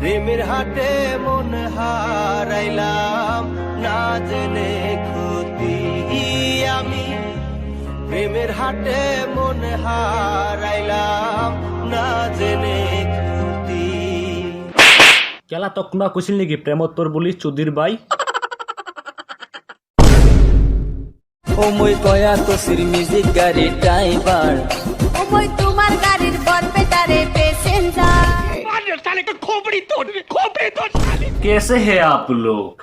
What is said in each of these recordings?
প্রেমের হাটে মন হারাইলাম না জেনে ক্ষতি আমি প্রেমের হাটে মন হারাইলাম না জেনে ক্ষতি কেলা তক কোনোবা কৈছিল নেকি প্ৰেমত তোৰ বুলি চুদিৰ বাই ও মই কয়া তো সির মিউজিক গাড়ি ড্রাইভার ও মই তোমার গাড়ির বরপেটারে প্যাসেঞ্জার साले का खोपड़ी तोड़ साले। कैसे है आप लोग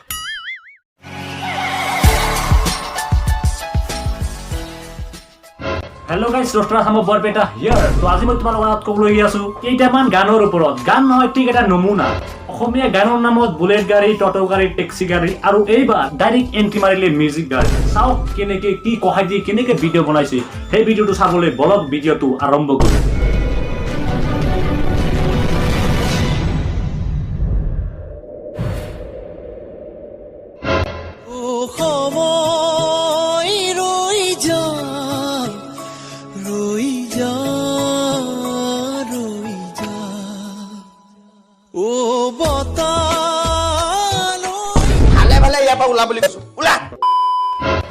हेलो गाइस रोस्टर हम बरपेटा हियर तो আজি মই তোমালোকৰ লগত ক'বলৈ আছো কেইটামান গানৰ ওপৰত গান নহয় ঠিক এটা নমুনা অসমীয়া গানৰ নামত বুলেট গাড়ী টটো গাড়ী টেক্সি গাড়ী আৰু এইবাৰ ডাইৰেক্ট এন্ট্ৰি মাৰিলে মিউজিক গাড়ী চাও কেনেকে কি কহাই দি কেনেকে ভিডিঅ' বনাইছে সেই ভিডিঅ'টো চাবলৈ বলক ভিডিঅ'টো আৰম্ভ কৰো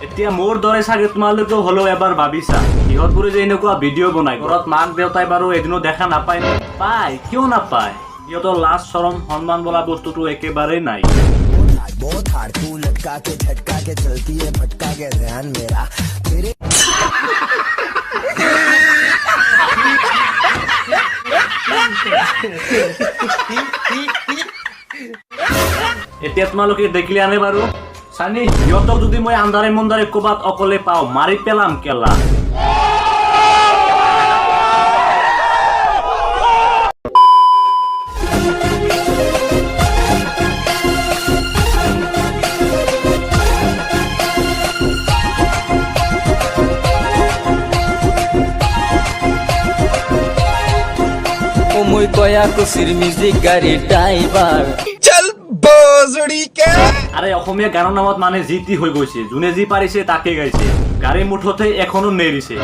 এতিয়া মোৰ দৰে চাগে তোমালোকেও হলেও এবাৰ ভাবিছা ইহঁতবোৰে যে এনেকুৱা ভিডিঅ' বনাই ঘৰত মাক দেউতাই বাৰু এদিনো দেখা নাপায় পায় কিয় নাপায় ইহঁতৰ লাজ শৰম সন্মান বোলা বস্তুটো একেবাৰে নাই बहुत हार तू लटका के झटका के चलती है भटका के ध्यान मेरा तेरे এতিয়া তোমালোকে দেখিলে আনে বাৰু চানি ইহঁতক যদি মই আন্ধাৰে মন্দাৰে ক'বাত অকলে পাওঁ মাৰি পেলাম কেলা মই কয়া তো সিৰ মিউজিক গাড়ি ড্ৰাইভাৰ चल बोजड़ी के আৰে অসমীয়া গানৰ নামত মানে যি টি হৈ গৈছে যোনে যি পাৰিছে তাকে গাইছে গাড়ী মুঠতে এখনো নেৰিছে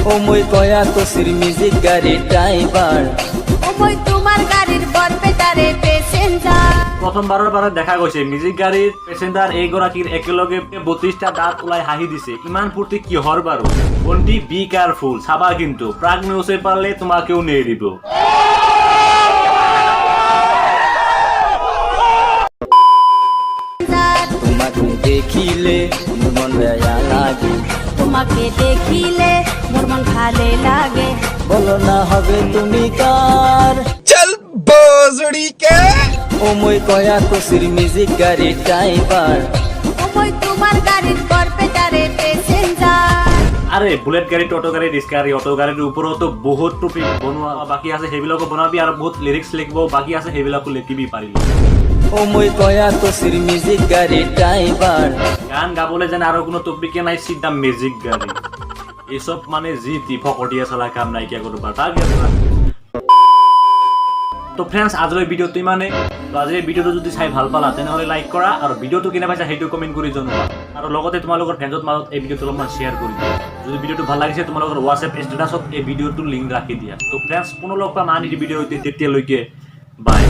ও মই কয়া তো সিৰ মিউজিক গাড়ি ড্ৰাইভাৰ ও মই তোমাৰ গাড়িৰ বৰপেটাৰে প্যাসেঞ্জাৰ প্ৰথমবাৰৰ বাবে দেখা গৈছে মিউজিক গাড়ীৰ পেচেঞ্জাৰ এইগৰাকীৰ একেলগে 32টা দাঁত ওলাই হাঁহি দিছে ইমান ফূৰ্তি কিহৰ বাৰু বন্টি বি কেয়াৰফুল চাবা কিন্তু প্ৰাগ নিউজে পালে তোমাকেও নেৰিব তোমাকে দেখিলে মোৰ মন বেয়া লাগে তোমাকে দেখিলে মোর মন ভালে লাগে বলো না হবে তুমি কার चल बोजड़ी के ও মই কয়া তো সির মিউজিক গাড়ি ড্রাইভার ও মই তোমার গাড়ির বরপেটারে প্যাসেঞ্জার আরে বুলেট গাড়ী টটো গাড়ী ৰিক্সা গাড়ী অটো গাড়ীৰ ওপৰতো বহুত টপিক বনোৱা বাকী আছে সেইবিলাকো বনাবি আৰু বহুত লিৰিক্স লিখিব বাকী আছে সেইবিলাকো লিখিবি পাৰিবি ও মই কয়া তো সিৰ মিউজিক গাড়ি ড্ৰাইভাৰ গান গাবলৈ যেন আৰু কোনো টপিকে নাই চিধা মিউজিক গাড়ী এইসব মানে যি টি ফকটিয়া চলা কাম নাইকিয়া কৰিব তাক তো ফ্ৰেণ্ডছ আজিৰ ভিডিঅ'টো ইমানে তো আজিৰ ভিডিঅ'টো যদি চাই ভাল পালা তেনেহ'লে লাইক কৰা আৰু ভিডিঅ'টো কেনে পাইছা সেইটো কমেণ্ট কৰি জনোৱা আৰু লগতে তোমালোকৰ ফ্ৰেণ্ডৰ মাজত এই ভিডিঅ'টো অলপমান শ্বেয়াৰ কৰি দিয়া যদি ভিডিঅ'টো ভাল লাগিছে তোমালোকৰ হোৱাটছএপ ষ্টেটাছত এই ভিডিঅ'টোৰ লিংক ৰাখি দিয়া তো ফ্ৰেণ্ডছ কোনো লগ পাম আন এটি ভিডিঅ' তেতিয়ালৈকে বাই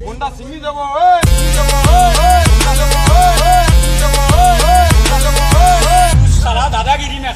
मुंडा सिंगी जब ओए सारा दादागिरी में